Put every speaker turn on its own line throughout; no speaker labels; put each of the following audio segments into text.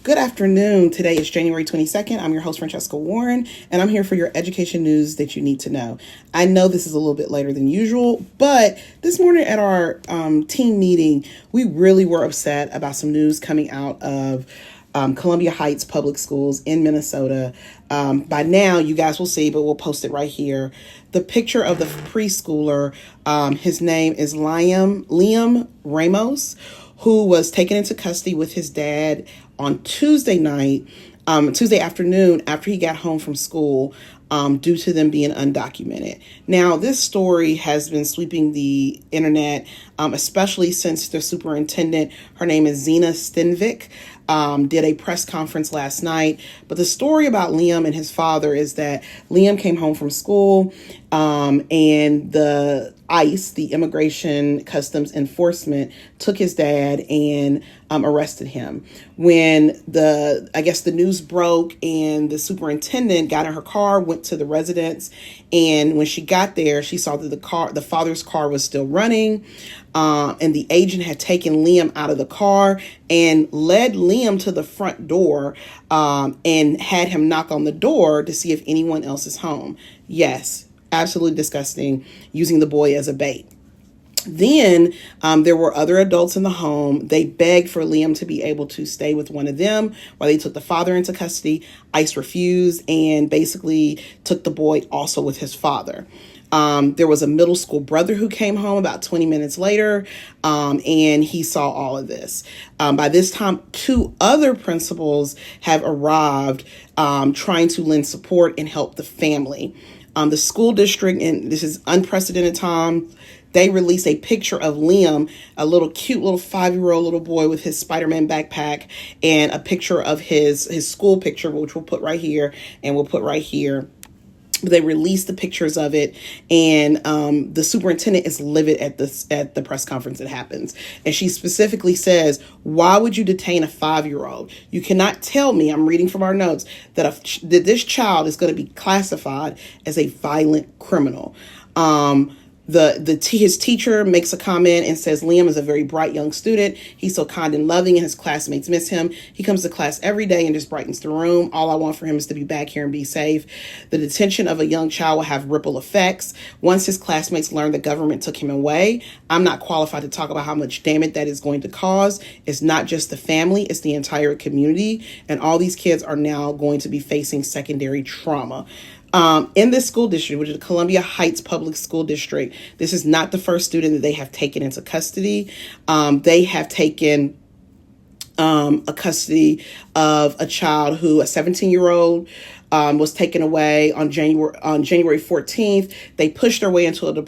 Good afternoon. Today is January 22nd. I'm your host, Francesca Warren, and I'm here for your education news that you need to know. I know this is a little bit later than usual, but this morning at our team meeting, we really were upset about some news coming out of Columbia Heights Public Schools in Minnesota. By now, you guys will see, but we'll post it right here. The picture of the preschooler, his name is Liam Ramos, who was taken into custody with his dad on Tuesday afternoon after he got home from school, due to them being undocumented. Now, this story has been sweeping the internet, especially since the superintendent, her name is Zena Stenvik, did a press conference last night. But the story about Liam and his father is that Liam came home from school, and the ICE, the Immigration Customs Enforcement, took his dad and arrested him. When the news broke and the superintendent got in her car, went to the residence, and when she got there, she saw that the father's car was still running, and the agent had taken Liam out of the car and led Liam to the front door, and had him knock on the door to see if anyone else is home. Yes, absolutely disgusting, using the boy as a bait. Then there were other adults in the home. They begged for Liam to be able to stay with one of them while they took the father into custody. ICE refused and basically took the boy also with his father. There was a middle school brother who came home about 20 minutes later, and he saw all of this. By this time, two other principals have arrived, trying to lend support and help the family. The school district, and this is unprecedented time, they released a picture of Liam, a cute little 5-year-old little boy with his Spider-Man backpack, and a picture of his school picture, which we'll put right here and we'll put right here. They released the pictures of it, and the superintendent is livid at the press conference that happens. And she specifically says, why would you detain a 5-year-old? You cannot tell me, I'm reading from our notes, that this child is going to be classified as a violent criminal. His teacher makes a comment and says Liam is a very bright young student. He's so kind and loving, and his classmates miss him. He comes to class every day and just brightens the room. All I want for him is to be back here and be safe. The detention of a young child will have ripple effects. Once his classmates learn the government took him away, I'm not qualified to talk about how much damage that is going to cause. It's not just the family, it's the entire community. And all these kids are now going to be facing secondary trauma. In this school district, which is the Columbia Heights Public School District, this is not the first student that they have taken into custody. They have taken a custody of a child who, a 17-year-old, was taken away on January 14th. They pushed their way into an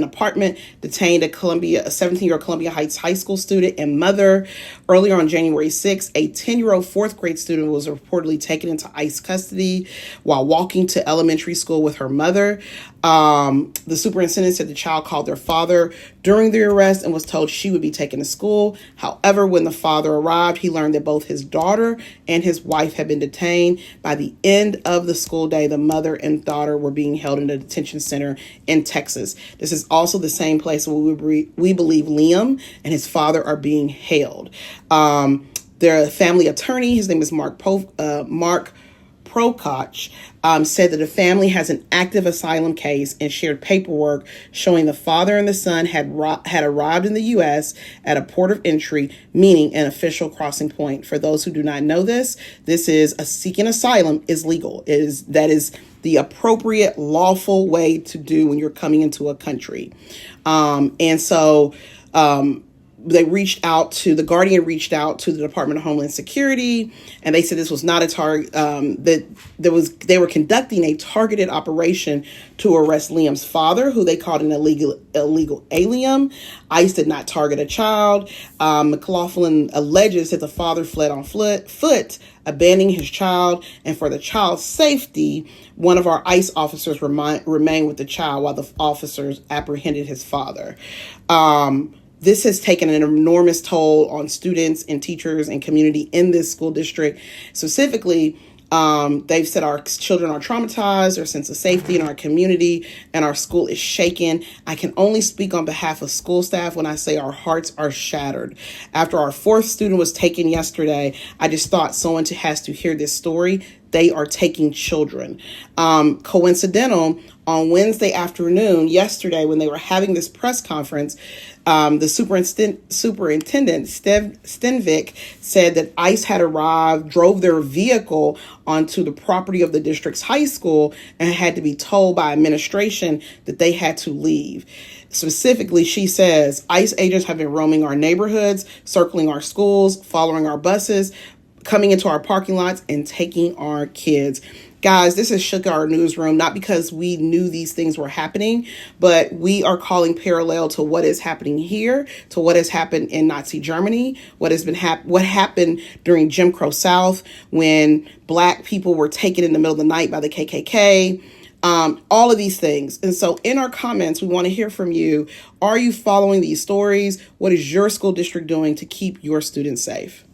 apartment, detained a 17-year-old Columbia Heights high school student and mother. Earlier on January 6th, a 10-year-old fourth grade student was reportedly taken into ICE custody while walking to elementary school with her mother. The superintendent said the child called their father during the arrest and was told she would be taken to school. However, when the father arrived, he learned that both his daughter and his wife had been detained. By the end of the school day, the mother and daughter were being held in a detention center in Texas. This is also the same place where we believe Liam and his father are being held. Their family attorney, his name is Mark Prokach, said that the family has an active asylum case and shared paperwork showing the father and the son had arrived in the U.S. at a port of entry, meaning an official crossing point. For those who do not know this is seeking asylum is legal. That is the appropriate lawful way to do when you're coming into a country. The Guardian reached out to the Department of Homeland Security, and they said this was not a target, they were conducting a targeted operation to arrest Liam's father, who they called an illegal alien. ICE did not target a child. McLaughlin alleges that the father fled on foot, abandoning his child, and for the child's safety, one of our ICE officers remained with the child while the officers apprehended his father. This has taken an enormous toll on students and teachers and community in this school district. Specifically, They've said our children are traumatized, their sense of safety in our community and our school is shaken. I can only speak on behalf of school staff when I say our hearts are shattered. After our fourth student was taken yesterday, I just thought someone has to hear this story. They are taking children. Coincidental, on Wednesday afternoon, yesterday, when they were having this press conference, the superintendent, Stenvik, said that ICE had arrived, drove their vehicle onto the property of the district's high school, and had to be told by administration that they had to leave. Specifically, she says, ICE agents have been roaming our neighborhoods, circling our schools, following our buses, coming into our parking lots, and taking our kids. Guys, this has shook our newsroom, not because we knew these things were happening, but we are calling parallel to what is happening here, to what has happened in Nazi Germany, what happened during Jim Crow South when Black people were taken in the middle of the night by the KKK. All of these things. And so in our comments, we want to hear from you. Are you following these stories? What is your school district doing to keep your students safe?